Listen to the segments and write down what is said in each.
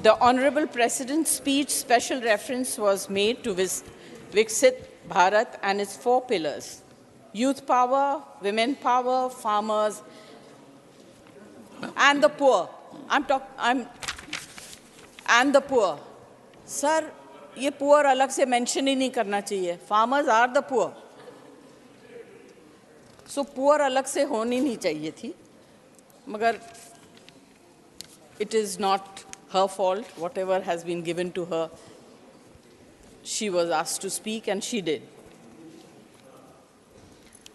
The Honorable President's speech special reference was made to Viksit Bharat and its 4 pillars: youth power, women power, farmers, and the poor. And the poor. Sir, ये poor अलग से mention ही नहीं करना चाहिए. Farmers are the poor. So poor अलग से होनी नहीं चाहिए थी. मगर it is not her fault. Whatever has been given to her, she was asked to speak and she did.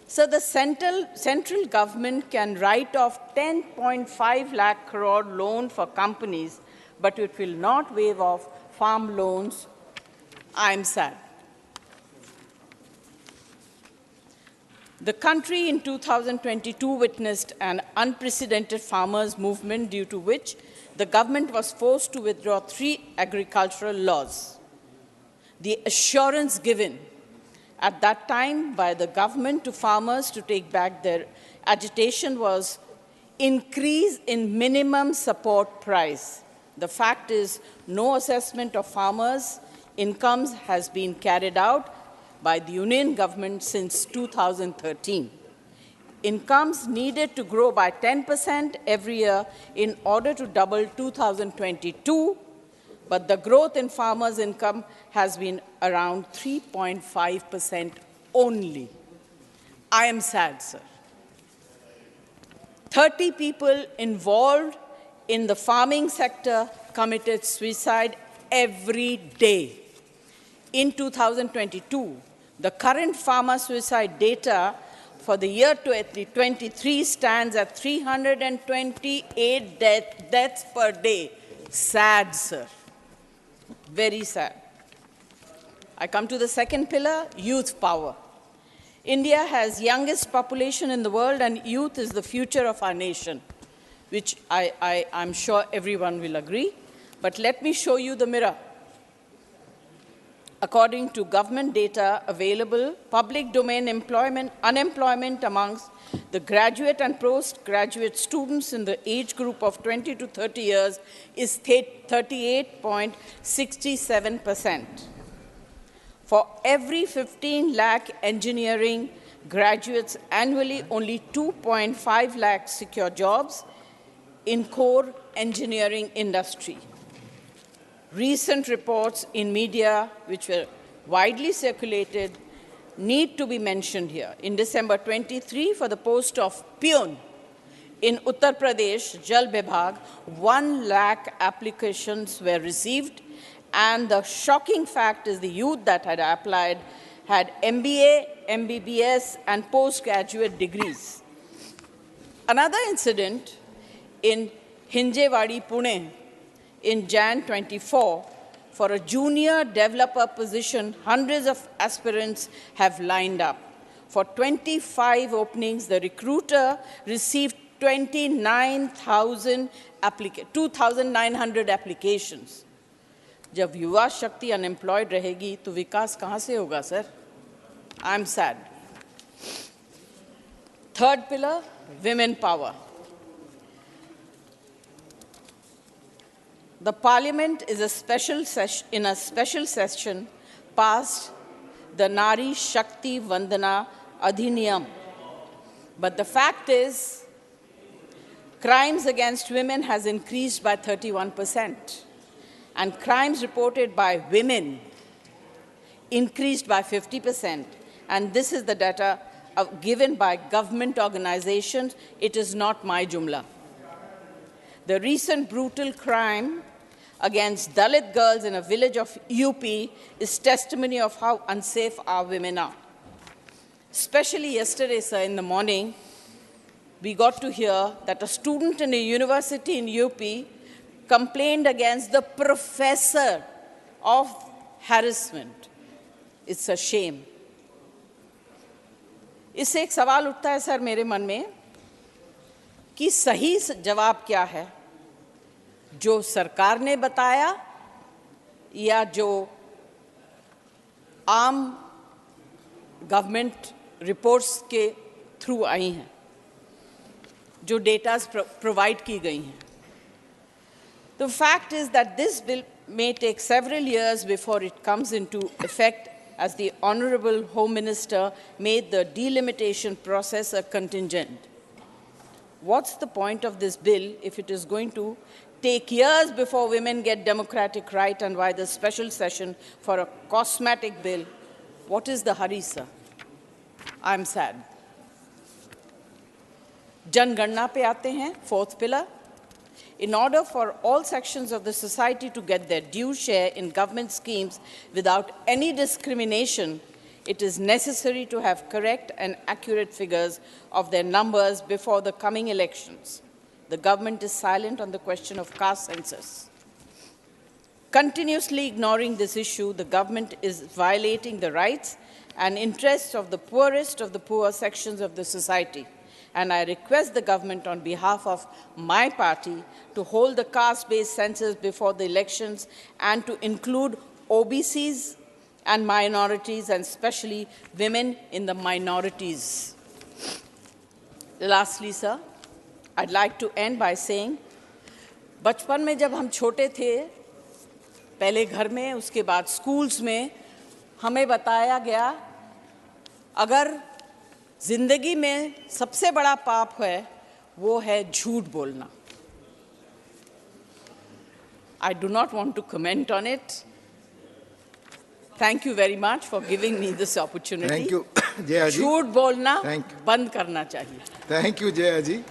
So the central government can write off 10.5 lakh crore loan for companies, but it will not waive off farm loans. I am sad. The country in 2022 witnessed an unprecedented farmers' movement, due to which the government was forced to withdraw 3 agricultural laws. The assurance given at that time by the government to farmers to take back their agitation was increase in minimum support price. The fact is, no assessment of farmers' incomes has been carried out by the Union government since 2013. Incomes needed to grow by 10% every year in order to double 2022, but the growth in farmers' income has been around 3.5% only. I am sad, sir. 30 people involved in the farming sector committed suicide every day. In 2022, the current farmer suicide data for the year 2023 stands at 328 deaths per day. Sad, sir. Very sad. I come to the second pillar, youth power. India has youngest population in the world, and youth is the future of our nation, which I'm sure everyone will agree. But let me show you the mirror. According to government data available, public domain unemployment amongst the graduate and postgraduate students in the age group of 20 to 30 years is 38.67%. For every 15 lakh engineering graduates annually, only 2.5 lakh secure jobs in core engineering industry. Recent reports in media, which were widely circulated, need to be mentioned here. In December 23, for the post of peon in Uttar Pradesh, Jal Vibhag, 1 lakh applications were received, and the shocking fact is the youth that had applied had MBA, MBBS, and postgraduate degrees. Another incident in Hinjewadi, Pune, in Jan 24, for a junior developer position, hundreds of aspirants have lined up. For 25 openings, the recruiter received 2,900 applications. जब युवा शक्ति unemployed रहेगी तो विकास कहाँ से होगा, sir? I am sad. Third pillar, women power. The Parliament is in a special session passed the Nari Shakti Vandana Adhiniyam. But the fact is, crimes against women has increased by 31%, and crimes reported by women increased by 50%. And this is the data given by government organizations. It is not my jumla. The recent brutal crime against Dalit girls in a village of UP is testimony of how unsafe our women are. Especially yesterday, sir, in the morning, we got to hear that a student in a university in UP complained against the professor of harassment. It's a shame. इससे एक सवाल उठता है sir मेरे मन में कि सही जवाब क्या है, जो सरकार ने बताया या जो आम गवर्नमेंट रिपोर्ट्स के थ्रू आई हैं, जो डेटास प्रोवाइड की गई हैं. The fact is that this bill may take several years before it comes into effect, as the Honorable Home Minister made the delimitation process a contingent. What's the point of this bill if it is going to take years before women get democratic right, and why the special session for a cosmetic bill? What is the hurry, sir? I'm sad. जनगणना पे आते हैं, fourth pillar. In order for all sections of the society to get their due share in government schemes without any discrimination, it is necessary to have correct and accurate figures of their numbers before the coming elections. The government is silent on the question of caste census. Continuously ignoring this issue, the government is violating the rights and interests of the poorest of the poor sections of the society. And I request the government on behalf of my party to hold the caste-based census before the elections and to include OBCs and minorities, and especially women in the minorities. Lastly, sir, I'd like to end by saying, बचपन में जब हम छोटे थे, पहले घर में, उसके बाद स्कूल्स में, हमें बताया गया, अगर जिंदगी में सबसे बड़ा पाप है, वो है झूठ बोलना. I do not want to comment on it. Thank you very much for giving me this opportunity. Thank you, Jaya ji. झूठ बोलना बंद करना चाहिए. Thank you, Jaya ji.